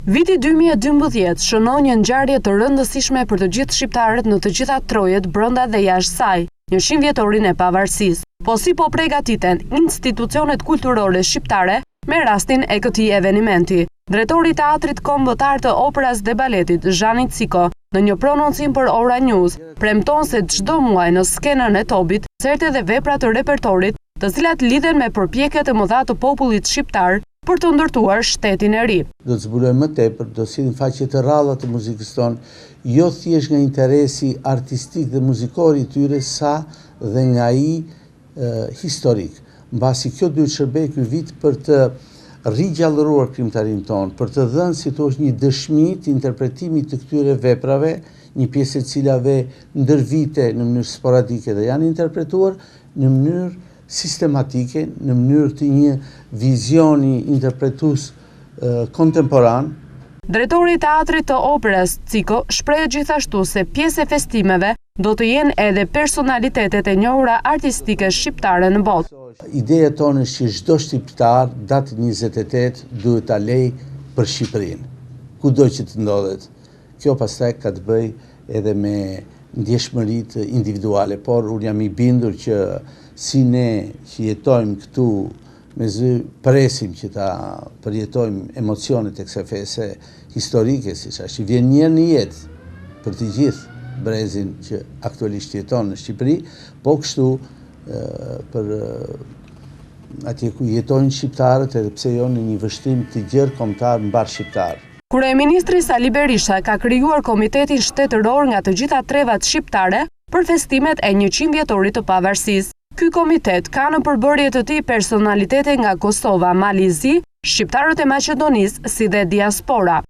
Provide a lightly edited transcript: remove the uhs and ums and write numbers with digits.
Viti 2012 shënon një ngjarje të rëndësishme për të gjithë shqiptarët në të gjitha trojet brenda dhe jashtë saj, 100 vjetorin e pavarësisë. Po si po përgatiten institucionet kulturore shqiptare me rastin e këtij evenimenti. Drejtori i Teatrit Kombëtar të Operës dhe Baletit, Zhani Ciko, në një prononcim për Ora News, premton se çdo muaj në skenën e Tobit, koncerte dhe vepra të repertorit, të cilat lidhen me përpjekjet e mëdha të popullit shqiptar për të ndërtuar shtetin e ri. Do të zbulojmë më tepër, do sillim faqe të rralla të muzikës tonë, jo thjesht nga interesi artistik dhe muzikor i tyre, sa dhe nga ai historik. Mbasi kjo duhet shërbej ky vit për të rigjallëruar krijimtarinë tonë, për të dhënë si thua një dëshmi të interpretimit të këtyre veprave, një pjesë e cilave ndër vite në mënyrë sporadike dhe janë interpretuar në mënyrë sistematike, në mënyrë të një vizioni interpretues kontemporan. Drejtori i Teatrit të Operës, Ciko, shpreh gjithashtu se pjesë e festimeve do të jenë edhe personalitetet e njohura artistike shqiptare në botë. Ideja tonë është që çdo shqiptar datë 28 duhet ta lej për Shqipërinë, kudo që të ndodhet. Kjo pastaj ka të bëjë edhe me ndjeshmëritë individuale, por unë jam i bindur që si ne që jetojmë këtu me zë presim që ta përjetojmë emocionet e kësaj feste historike, siç është, vjen një herë në jetë për të gjithë brezin që aktualisht jeton në Shqipëri, po kështu për atje ku jetojnë shqiptarët, edhe pse jo në një vështrim të gjerë kombëtar mbar shqiptar. Kryeministri Sali Berisha ka krijuar komitetin shtetëror nga të gjitha trevat shqiptare për festimet e 100 vjetorit të pavarësisë. Ky komitet ka në përbërje të tij personalitete nga Kosova, Mali i Zi, shqiptarët e Maqedonisë si dhe diaspora.